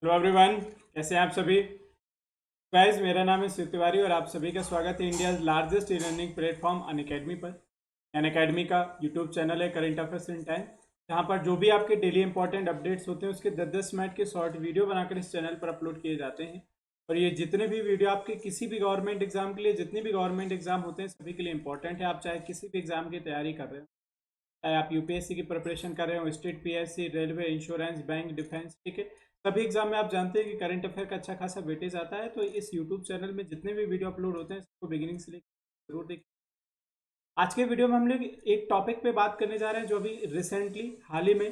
Hello everyone, कैसे हैं आप सभी। गाइस, मेरा नाम है शिव तिवारी और आप सभी का स्वागत है India largest e learning platform Unacademy पर। अनअकैडमी का यूट्यूब चैनल है करंट अफेयर्स इन टाइम, जहाँ पर जो भी आपके डेली इंपॉर्टेंट अपडेट्स होते हैं उसके 10-10 मिनट के शॉर्ट वीडियो बनाकर इस चैनल पर अपलोड किए जाते हैं। और ये जितने भी वीडियो आपके किसी भी गवर्नमेंट एग्जाम के लिए, जितने भी गवर्नमेंट एग्जाम होते हैं सभी के लिए इंपॉर्टेंट है। आप चाहे किसी भी एग्जाम की तैयारी कर रहे हो, चाहे आप यूपीएससी की प्रिपरेशन कर रहे हो, state PSC, railway, insurance, bank, defence, ठीक है, सभी एग्जाम में आप जानते हैं कि करंट अफेयर का अच्छा खासा वेटेज आता है। तो इस यूट्यूब चैनल में जितने भी वीडियो अपलोड होते हैं सबको बिगिनिंग से लेकर जरूर देखिए। आज के वीडियो में हम लोग एक टॉपिक पे बात करने जा रहे हैं जो अभी रिसेंटली हाल ही में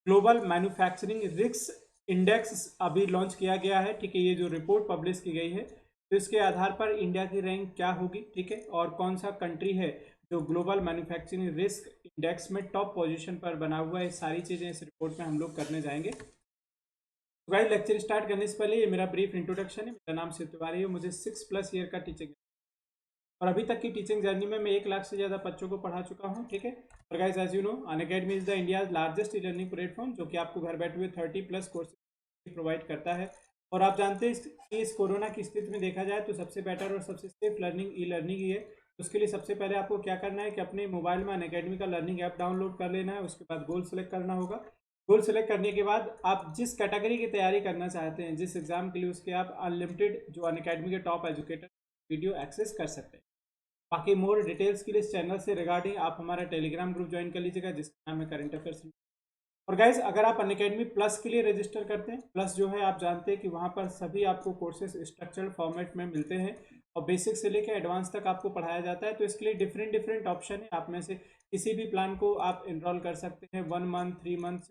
ग्लोबल मैन्युफैक्चरिंग रिस्क इंडेक्स अभी लॉन्च किया गया है। ठीक है, ये जो रिपोर्ट पब्लिश की गई है तो इसके आधार पर इंडिया की रैंक क्या होगी, ठीक है, और कौन सा कंट्री है जो ग्लोबल मैन्युफैक्चरिंग रिस्क इंडेक्स में टॉप पोजीशन पर बना हुआ है। सारी चीज़ें इस रिपोर्ट में हम लोग करने जाएंगे। तो गाइस, लेक्चर स्टार्ट करने से पहले ये मेरा ब्रीफ इंट्रोडक्शन है। मेरा नाम शिव तिवारी है, मुझे 6+ ईयर का टीचिंग और अभी तक की टीचिंग जर्नी में मैं 1 लाख से ज़्यादा बच्चों को पढ़ा चुका हूँ। ठीक है, और guys as you know, Unacademy is the India largest e learning platform जो कि आपको घर बैठे हुए 30+ कोर्सेज प्रोवाइड करता है। और आप जानते हैं कि इस कोरोना की स्थिति में देखा जाए तो सबसे बेटर और सबसे सेफ लर्निंग ई लर्निंग ही है। उसके लिए सबसे पहले आपको क्या करना है कि अपने मोबाइल में अनअकैडमी का लर्निंग ऐप डाउनलोड कर लेना है। उसके बाद गोल सेलेक्ट करना होगा। गोल सेलेक्ट करने के बाद आप जिस कैटेगरी की तैयारी करना चाहते हैं, जिस एग्जाम के लिए, उसके आप अनलिमिटेड जो अनअकैडमी के टॉप एजुकेटर वीडियो एक्सेस कर सकते हैं। बाकी मोर डिटेल्स के लिए इस चैनल से रिगार्डिंग आप हमारा टेलीग्राम ग्रुप ज्वाइन कर लीजिएगा जिसका नाम है करंट अफेयर्स। और गाइज, अगर आप अनअकैडमी प्लस के लिए रजिस्टर करते हैं, प्लस जो है आप जानते हैं कि वहाँ पर सभी आपको कोर्सेज स्ट्रक्चर्ड फॉर्मेट में मिलते हैं और बेसिक से लेकर एडवांस तक आपको पढ़ाया जाता है। तो इसके लिए डिफरेंट डिफरेंट ऑप्शन है, आप में से किसी भी प्लान को आप इनरोल कर सकते हैं। 1 मंथ, 3 मंथ,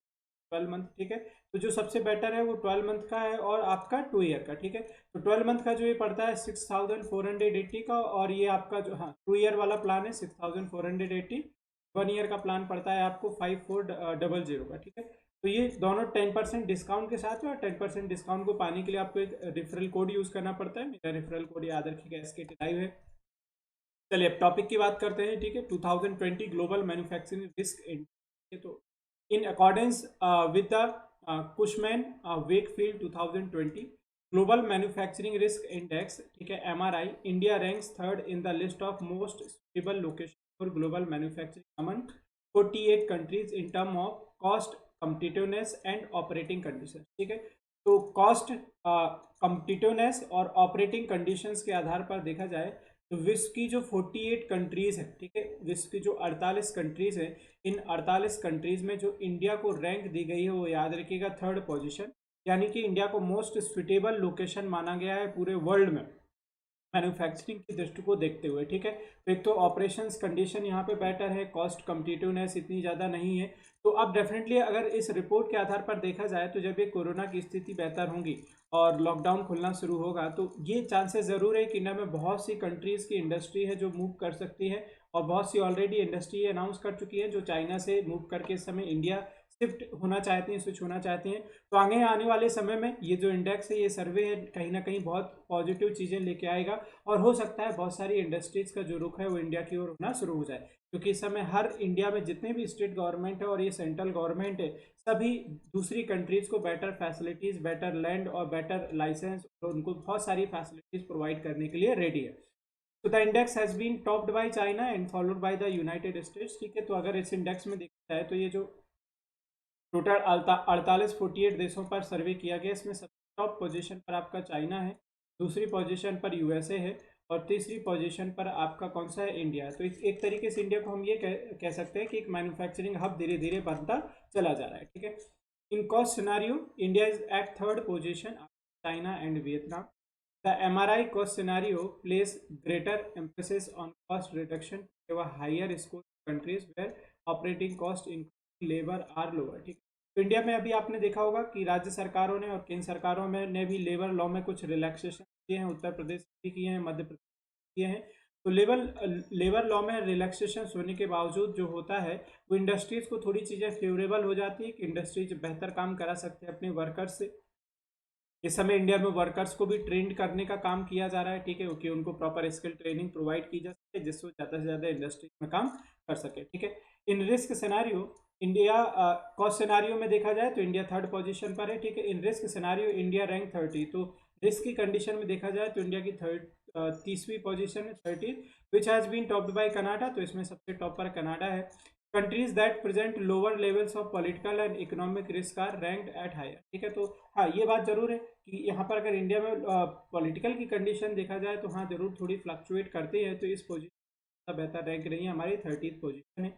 12 मंथ, ठीक है। तो जो सबसे बेटर है वो 12 मंथ का है और आपका 2 ईयर का, ठीक है। तो 12 मंथ का जो ये पड़ता है 6480 का, और ये आपका जो, हाँ, 2 ईयर वाला प्लान है 6480। 1 ईयर का प्लान पड़ता है आपको 5400 का, ठीक है। तो ये दोनों 10% डिस्काउंट के साथ है और 10% डिस्काउंट को पाने के लिए आपको एक रेफरल कोड यूज करना पड़ता है। मेरा रेफरल कोड याद रखिएगा, SKT लाइव है। चलिए अब टॉपिक की बात करते हैं, ठीक है। 2020 ग्लोबल मैन्युफैक्चरिंग रिस्क इंडेक्स, तो in accordance with the Cushman Wakefield 2020 global manufacturing risk index, ठीक है, MRI, India ranks third in the list of most stable location for global manufacturing among 48 countries in term of cost, competitiveness and operating condition, ठीक है। तो cost, competitiveness और operating conditions के आधार पर देखा जाए तो विश्व की जो 48 कंट्रीज है, ठीक है, विश्व की जो 48 कंट्रीज है, इन 48 कंट्रीज में जो इंडिया को रैंक दी गई है वो याद रखिएगा थर्ड पोजीशन, यानी कि इंडिया को मोस्ट सुटेबल लोकेशन माना गया है पूरे वर्ल्ड में मैन्युफैक्चरिंग की दृष्टि को देखते हुए, ठीक है। तो एक तो ऑपरेशंस कंडीशन यहाँ पे बेटर है, कॉस्ट कम्पिटिटिवनेस इतनी ज़्यादा नहीं है। तो अब डेफिनेटली अगर इस रिपोर्ट के आधार पर देखा जाए तो जब ये कोरोना की स्थिति बेहतर होगी और लॉकडाउन खुलना शुरू होगा तो ये चांसेस ज़रूर है कि इंडिया में बहुत सी कंट्रीज़ की इंडस्ट्री है जो मूव कर सकती है, और बहुत सी ऑलरेडी इंडस्ट्री अनाउंस कर चुकी है जो चाइना से मूव करके इस समय इंडिया शिफ्ट होना चाहती हैं, स्विच होना चाहती हैं। तो आगे आने वाले समय में ये जो इंडेक्स है, ये सर्वे है, कहीं ना कहीं बहुत पॉजिटिव चीज़ें लेके आएगा और हो सकता है बहुत सारी इंडस्ट्रीज का जो रुख है वो इंडिया की ओर होना शुरू हो जाए, क्योंकि इस समय हर इंडिया में जितने भी स्टेट गवर्नमेंट है और ये सेंट्रल गवर्नमेंट है, सभी दूसरी कंट्रीज को बेटर फैसिलिटीज, बेटर लैंड और बेटर लाइसेंस और उनको बहुत सारी फैसिलिटीज प्रोवाइड करने के लिए रेडी है। तो the index has been topped by China and followed by the United States, ठीक है। तो अगर इस इंडेक्स में देखा जाए तो ये जो टोटल 48 देशों पर सर्वे किया गया, इसमें सबसे टॉप पोजीशन पर आपका चाइना है, दूसरी पोजीशन पर USA है और तीसरी पोजीशन पर आपका कौन सा है, इंडिया है। तो एक तरीके से इंडिया को हम ये कह सकते हैं कि एक मैन्युफैक्चरिंग हब धीरे धीरे बनता चला जा रहा है, ठीक है। In cost scenario India is at third position, China and Vietnam. The MRI cost scenario place greater emphasis on cost reduction to a higher score countries where operating cost including labor are lower, ठीक। तो India में अभी आपने देखा होगा कि राज्य सरकारों ने और केंद्र सरकारों में ने भी लेबर लॉ में कुछ रिलैक्सेशन किए हैं, उत्तर प्रदेश भी किए हैं, मध्य प्रदेश किए हैं। तो लेबर लॉ में रिलैक्सेशन होने के बावजूद जो होता है वो इंडस्ट्रीज को थोड़ी चीज़ें फेवरेबल हो जाती है कि इंडस्ट्रीज बेहतर काम करा सकते हैं अपने वर्कर्स से। इस समय इंडिया में वर्कर्स को भी ट्रेंड करने का काम किया जा रहा है, ठीक है, क्योंकि उनको प्रॉपर स्किल ट्रेनिंग प्रोवाइड की जा सके जिससे ज़्यादा से ज़्यादा इंडस्ट्री में काम कर सके, ठीक है। In risk scenario India cost scenario में देखा जाए तो इंडिया थर्ड पोजीशन पर है, ठीक है। In risk scenario India rank 30, तो रिस्क की कंडीशन में देखा जाए तो इंडिया की 30वीं पोजीशन है, 30, which has been topped by Canada, तो इसमें सबसे टॉप पर कनाडा है। Countries that present lower levels of political and economic risk are ranked at higher, ठीक है। तो हाँ, ये बात जरूर है कि यहाँ पर अगर इंडिया में पॉलिटिकल की कंडीशन देखा जाए तो हाँ जरूर थोड़ी फ्लक्चुएट करती है, तो इस पोजीशन बेहतर रैंक नहीं है, हमारी 30th पोजीशन है।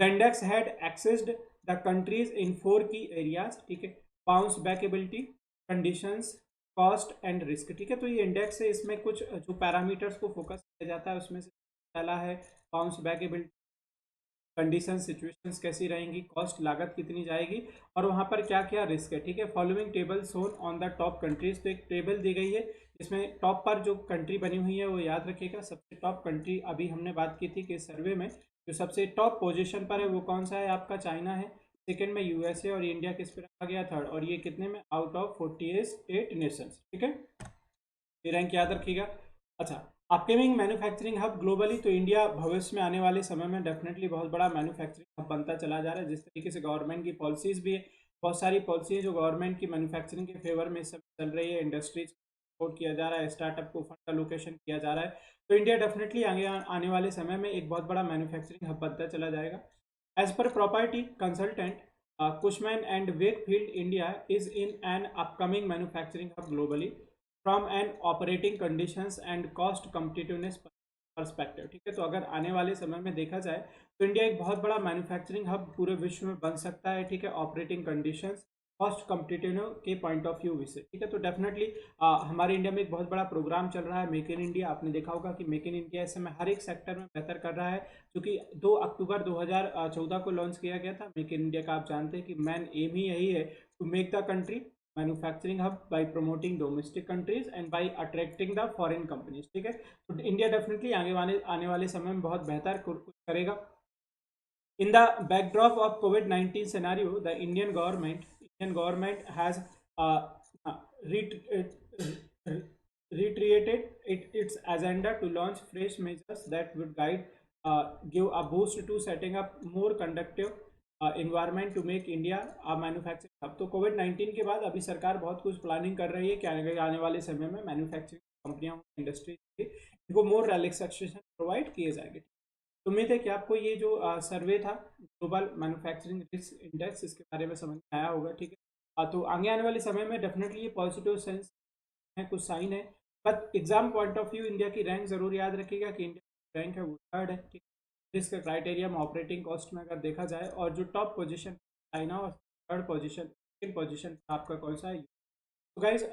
The index had accessed the countries in 4 key areas, ठीक है। Bounce back ability, conditions, cost and risk, ठीक है। तो ये इंडेक्स है, इसमें कुछ जो पैरामीटर्स को फोकस किया जाता है उसमें से पहला है bounce back ability, condition situations कैसी रहेंगी, कॉस्ट लागत कितनी जाएगी, और वहाँ पर क्या क्या रिस्क है, ठीक है। Following table shown on the top countries, तो एक टेबल दी गई है इसमें टॉप पर जो कंट्री बनी हुई है वो याद रखिएगा। सबसे टॉप कंट्री अभी हमने बात की थी कि सर्वे में जो सबसे टॉप पोजीशन पर है वो कौन सा है, आपका चाइना है, सेकंड में यूएसए, और इंडिया किस पर रखा गया, थर्ड, और ये कितने में, आउट ऑफ 48 नेशंस, ठीक है। ये रैंक याद रखिएगा। अच्छा, अपकमिंग मैन्युफैक्चरिंग हब ग्लोबली, तो इंडिया भविष्य में आने वाले समय में डेफिनेटली बहुत बड़ा मैन्युफैक्चरिंग हब बनता चला जा रहा है। जिस तरीके से गवर्नमेंट की पॉलिसीज भी है, बहुत सारी पॉलिसी है जो गवर्नमेंट की मैन्युफैक्चरिंग के फेवर में सब चल रही है, इंडस्ट्रीज सपोर्ट किया जा रहा है, स्टार्टअप को फंड एलोकेशन किया जा रहा है, तो इंडिया डेफिनेटली आगे आने वाले समय में एक बहुत बड़ा मैन्युफैक्चरिंग हब बनता चला जाएगा। As per property consultant Cushman and Wakefield, India is in an upcoming manufacturing hub globally from an operating conditions and cost competitiveness perspective, ठीक है। तो अगर आने वाले समय में देखा जाए तो इंडिया एक बहुत बड़ा मैन्युफैक्चरिंग हब पूरे विश्व में बन सकता है, ठीक है, ऑपरेटिंग कंडीशंस, कॉस्ट कम्पिटिटिव के पॉइंट ऑफ व्यू से, ठीक है। तो डेफिनेटली हमारे इंडिया में एक बहुत बड़ा प्रोग्राम चल रहा है मेक इन इंडिया। आपने देखा होगा कि मेक इन इंडिया इस समय हर एक सेक्टर में बेहतर कर रहा है, क्योंकि 2 अक्टूबर 2014 को लॉन्च किया गया था मेक इन इंडिया का। आप जानते हैं कि मेन एम ही यही है, to make the country manufacturing hub by promoting domestic countries and by attracting the foreign companies, ठीक है। तो इंडिया डेफिनेटली आने वाले समय में बहुत बेहतर कुछ करेगा। In the backdrop of COVID-19 scenario, the Indian government has uh, uh, reiterated its agenda to launch fresh measures that would give a boost to setting up more conducive environment to make India a manufacturing hub। तो COVID-19 के बाद अभी सरकार बहुत कुछ planning कर रही है कि आने वाले समय में मैन्युफैक्चरिंग कंपनियां, इंडस्ट्री, इनको मोर रिलैक्सेशन प्रोवाइड किए जाएंगे। उम्मीद है कि आपको ये जो सर्वे था ग्लोबल मैन्युफैक्चरिंग रिस्क इंडेक्स, इसके बारे में समझ में आया होगा, ठीक है। तो आगे आने वाले समय में डेफिनेटली ये पॉजिटिव सेंस है, कुछ साइन है, but exam point of view India की रैंक जरूर याद रखिएगा कि इंडिया रैंक है वो थर्ड है, ठीक है। रिस्क क्राइटेरिया में ऑपरेटिंग कॉस्ट में अगर देखा जाए, और जो टॉप पोजिशन चाइना और थर्ड पोजिशन, सेकेंड पोजिशन आपका कौन सा है। तो गाइज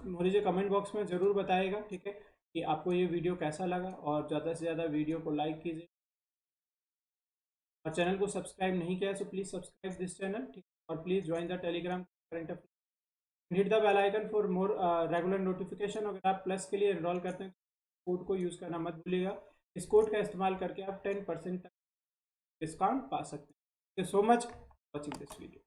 मुझे कमेंट बॉक्स में ज़रूर बताइएगा, ठीक है, कि आपको ये वीडियो कैसा लगा, और ज़्यादा से ज़्यादा वीडियो को लाइक कीजिए, और चैनल को सब्सक्राइब नहीं किया तो प्लीज़ सब्सक्राइब दिस चैनल, ठीक, और please join the Telegram current affair, hit the bell icon for more regular notification. अगर आप प्लस के लिए एनरोल करते हैं तो कोड को यूज़ करना मत भूलिएगा, इस कोड का इस्तेमाल करके आप 10% तक डिस्काउंट पा सकते हैं। Thank you so much watching this video.